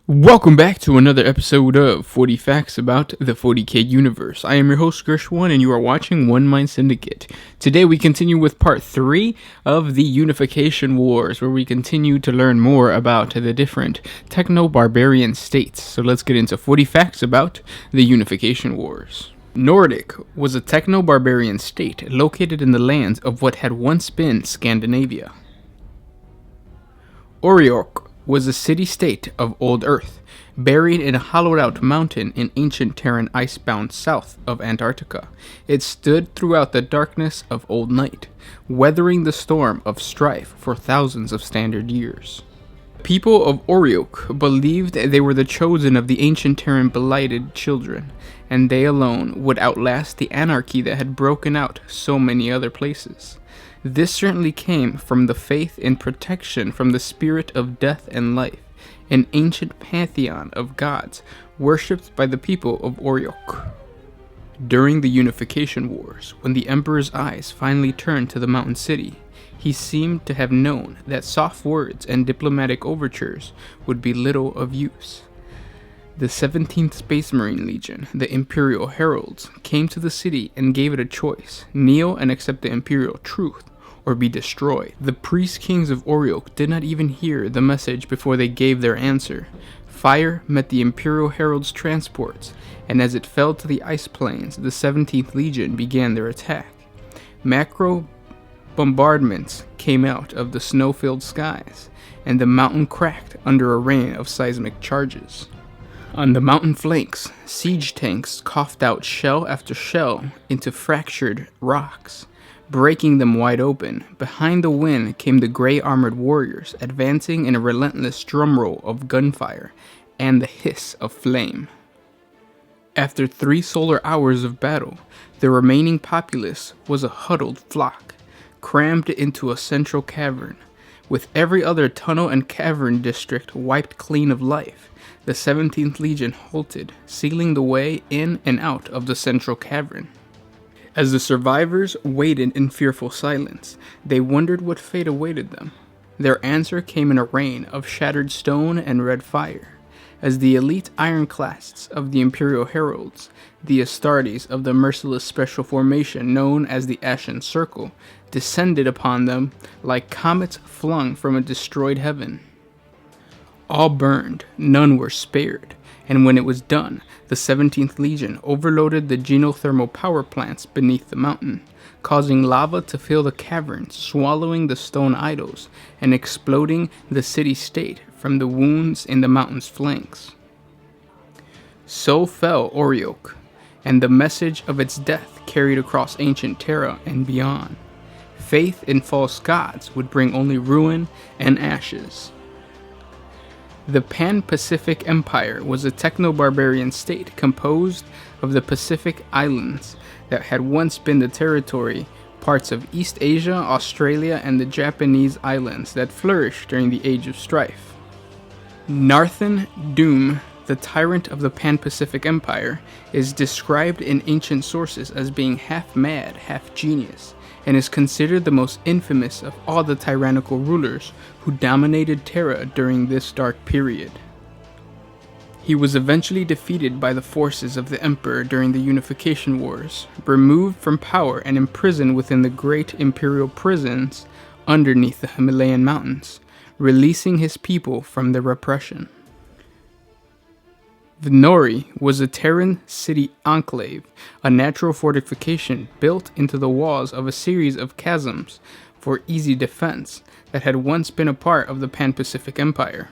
Welcome back to another episode of 40 Facts about the 40k universe. I am your host Gershwan and you are watching One Mind Syndicate. Today we continue with part 3 of the Unification Wars, where we continue to learn more about the different techno-barbarian states. So let's get into 40 facts about the Unification Wars. Nordic was a techno-barbarian state located in the lands of what had once been Scandinavia. Oriok was a city-state of Old Earth, buried in a hollowed-out mountain in ancient Terran icebound south of Antarctica. It stood throughout the darkness of Old Night, weathering the storm of strife for thousands of standard years. People of Oriok believed they were the chosen of the ancient Terran blighted children, and they alone would outlast the anarchy that had broken out so many other places. This certainly came from the faith in protection from the spirit of death and life, an ancient pantheon of gods worshipped by the people of Oriok. During the Unification Wars, when the Emperor's eyes finally turned to the mountain city, he seemed to have known that soft words and diplomatic overtures would be little of use. The 17th Space Marine Legion, the Imperial Heralds, came to the city and gave it a choice: kneel and accept the Imperial truth, or be destroyed. The priest kings of Oriok did not even hear the message before they gave their answer. Fire met the Imperial Herald's transports, and as it fell to the ice plains, the 17th Legion began their attack. Macro bombardments came out of the snow-filled skies, and the mountain cracked under a rain of seismic charges. On the mountain flanks, siege tanks coughed out shell after shell into fractured rocks, breaking them wide open. Behind the wind came the gray armored warriors, advancing in a relentless drumroll of gunfire and the hiss of flame. After 3 solar hours of battle, the remaining populace was a huddled flock, crammed into a central cavern. With every other tunnel and cavern district wiped clean of life, the 17th Legion halted, sealing the way in and out of the central cavern. As the survivors waited in fearful silence, they wondered what fate awaited them. Their answer came in a rain of shattered stone and red fire, as the elite ironclasts of the Imperial Heralds, the Astartes of the merciless special formation known as the Ashen Circle, descended upon them like comets flung from a destroyed heaven. All burned, none were spared, and when it was done, the 17th Legion overloaded the genothermal power plants beneath the mountain, causing lava to fill the caverns, swallowing the stone idols, and exploding the city-state from the wounds in the mountain's flanks. So fell Oriok, and the message of its death carried across ancient Terra and beyond. Faith in false gods would bring only ruin and ashes. The Pan-Pacific Empire was a techno-barbarian state composed of the Pacific Islands that had once been the territory parts of East Asia, Australia, and the Japanese islands that flourished during the Age of Strife. Narthan Doom, the tyrant of the Pan-Pacific Empire, is described in ancient sources as being half mad, half genius, and is considered the most infamous of all the tyrannical rulers who dominated Terra during this dark period. He was eventually defeated by the forces of the Emperor during the Unification Wars, removed from power and imprisoned within the great imperial prisons underneath the Himalayan mountains, releasing his people from their repression. Venori was a Terran city enclave, a natural fortification built into the walls of a series of chasms for easy defense that had once been a part of the Pan-Pacific Empire.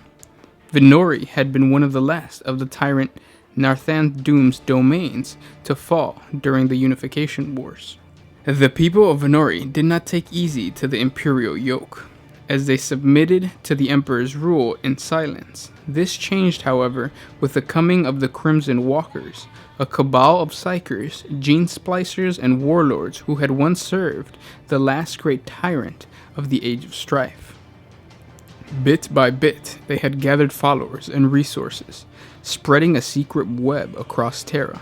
Venori had been one of the last of the tyrant Narthan Doom's domains to fall during the Unification Wars. The people of Venori did not take easy to the imperial yoke, as they submitted to the Emperor's rule in silence. This changed, however, with the coming of the Crimson Walkers, a cabal of psychers, gene splicers, and warlords who had once served the last great tyrant of the Age of Strife. Bit by bit, they had gathered followers and resources, spreading a secret web across Terra.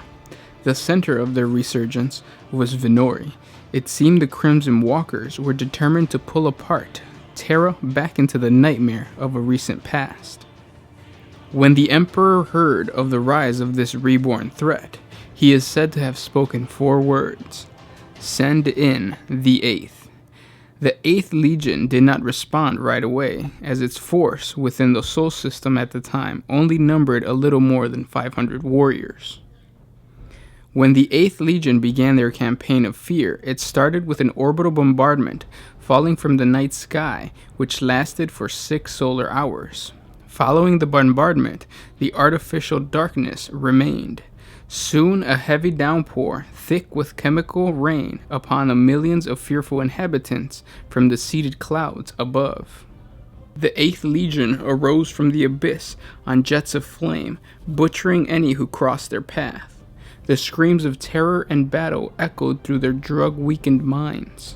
The center of their resurgence was Venori. It seemed the Crimson Walkers were determined to pull apart Terra back into the nightmare of a recent past. When the Emperor heard of the rise of this reborn threat, he is said to have spoken 4 words: "Send in the 8th." The 8th Legion did not respond right away, as its force within the Sol system at the time only numbered a little more than 500 warriors. When the 8th Legion began their campaign of fear, it started with an orbital bombardment falling from the night sky, which lasted for 6 solar hours. Following the bombardment, the artificial darkness remained. Soon a heavy downpour, thick with chemical rain, upon the millions of fearful inhabitants from the seated clouds above. The 8th Legion arose from the abyss on jets of flame, butchering any who crossed their path. The screams of terror and battle echoed through their drug-weakened minds.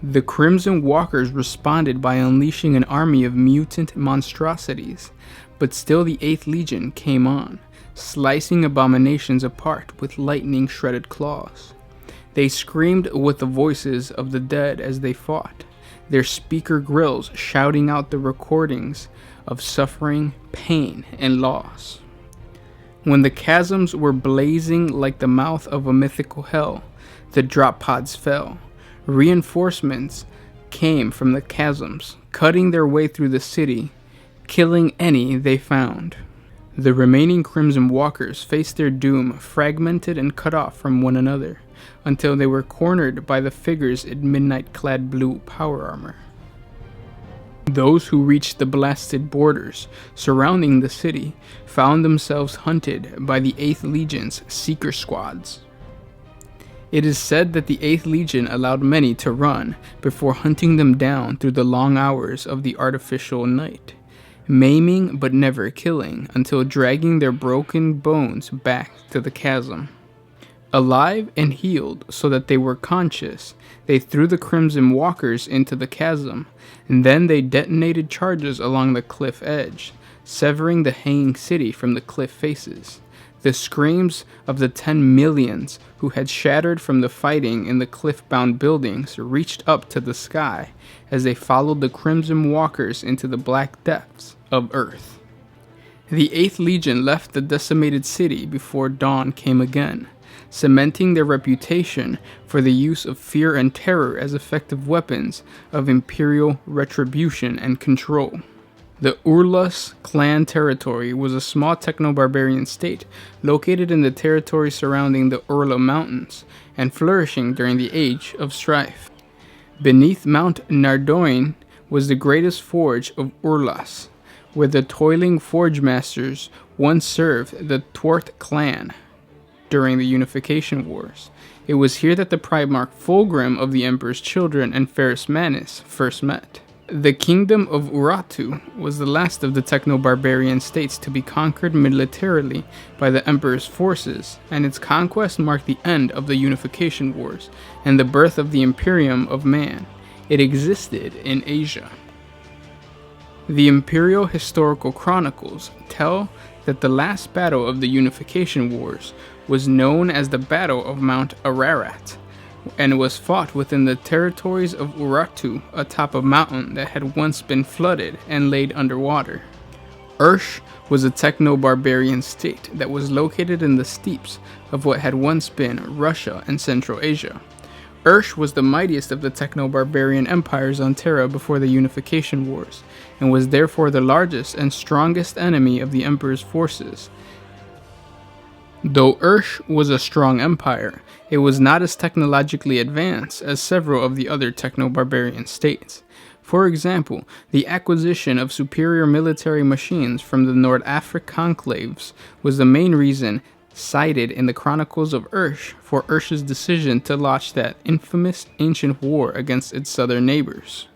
The Crimson Walkers responded by unleashing an army of mutant monstrosities, but still the 8th Legion came on, slicing abominations apart with lightning-shredded claws. They screamed with the voices of the dead as they fought, their speaker grills shouting out the recordings of suffering, pain, and loss. When the chasms were blazing like the mouth of a mythical hell, the drop pods fell. Reinforcements came from the chasms, cutting their way through the city, killing any they found. The remaining Crimson Walkers faced their doom fragmented and cut off from one another, until they were cornered by the figures in midnight-clad blue power armor. Those who reached the blasted borders surrounding the city found themselves hunted by the 8th Legion's seeker squads. It is said that the 8th Legion allowed many to run before hunting them down through the long hours of the artificial night, maiming but never killing until dragging their broken bones back to the chasm. Alive and healed so that they were conscious, they threw the Crimson Walkers into the chasm, and then they detonated charges along the cliff edge, severing the hanging city from the cliff faces. The screams of the 10 millions who had shattered from the fighting in the cliff-bound buildings reached up to the sky as they followed the Crimson Walkers into the black depths of Earth. The 8th Legion left the decimated city before dawn came again, cementing their reputation for the use of fear and terror as effective weapons of imperial retribution and control. The Orlas Clan territory was a small techno-barbarian state located in the territory surrounding the Orla Mountains and flourishing during the Age of Strife. Beneath Mount Nardoin was the greatest forge of Orlas, where the toiling forge masters once served the Twart clan during the Unification Wars. It was here that the Primarch Fulgrim of the Emperor's Children and Ferrus Manus first met. The Kingdom of Urartu was the last of the techno-barbarian states to be conquered militarily by the Emperor's forces, and its conquest marked the end of the Unification Wars and the birth of the Imperium of Man. It existed in Asia. The Imperial Historical Chronicles tell that the last battle of the Unification Wars was known as the Battle of Mount Ararat, and was fought within the territories of Urartu, atop a mountain that had once been flooded and laid underwater. Ursh was a techno-barbarian state that was located in the steppes of what had once been Russia and Central Asia. Ursh was the mightiest of the techno-barbarian empires on Terra before the Unification Wars, and was therefore the largest and strongest enemy of the Emperor's forces. Though Ursh was a strong empire, it was not as technologically advanced as several of the other techno-barbarian states. For example, the acquisition of superior military machines from the Nord Afric conclaves was the main reason cited in the Chronicles of Ursh for Ursh's decision to launch that infamous ancient war against its southern neighbors.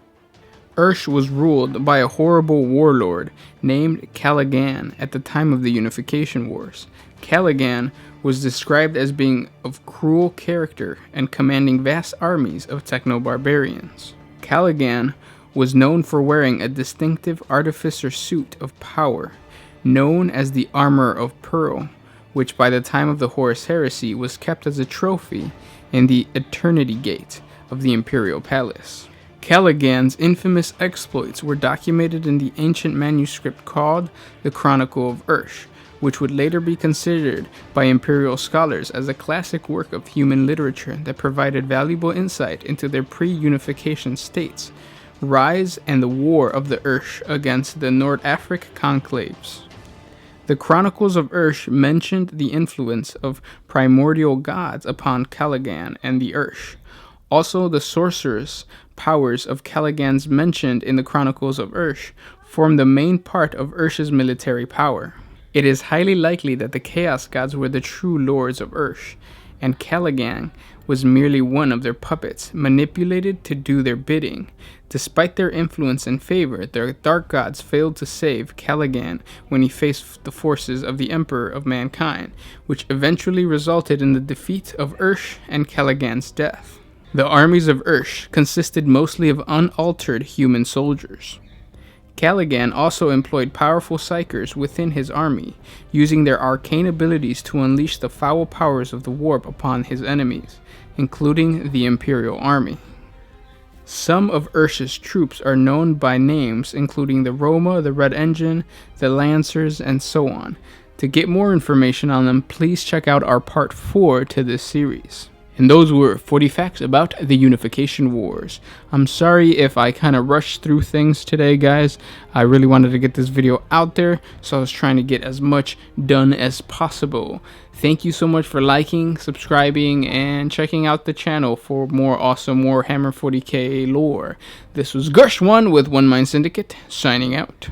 Ursh was ruled by a horrible warlord named Caligan at the time of the Unification Wars. Caligan was described as being of cruel character and commanding vast armies of techno-barbarians. Caligan was known for wearing a distinctive artificer suit of power, known as the Armor of Pearl, which by the time of the Horus Heresy was kept as a trophy in the Eternity Gate of the Imperial Palace. Caligan's infamous exploits were documented in the ancient manuscript called the Chronicle of Ursh, which would later be considered by imperial scholars as a classic work of human literature that provided valuable insight into their pre-unification states, rise, and the war of the Ursh against the Nord-Afric conclaves. The Chronicles of Ursh mentioned the influence of primordial gods upon Caligan and the Ursh. Also, the sorcerous powers of Caligan's mentioned in the Chronicles of Ursh form the main part of Ursh's military power. It is highly likely that the Chaos Gods were the true lords of Ursh, and Caligan was merely one of their puppets, manipulated to do their bidding. Despite their influence and favor, the Dark Gods failed to save Caligan when he faced the forces of the Emperor of Mankind, which eventually resulted in the defeat of Ursh and Caligan's death. The armies of Ursh consisted mostly of unaltered human soldiers. Caligan also employed powerful psykers within his army, using their arcane abilities to unleash the foul powers of the warp upon his enemies, including the Imperial Army. Some of Ursh's troops are known by names including the Roma, the Red Engine, the Lancers, and so on. To get more information on them, please check out our part 4 to this series. And those were 40 facts about the Unification Wars. I'm sorry if I kind of rushed through things today, guys. I really wanted to get this video out there, so I was trying to get as much done as possible. Thank you so much for liking, subscribing, and checking out the channel for more awesome Warhammer 40k lore. This was Gush1 with One Mind Syndicate, signing out.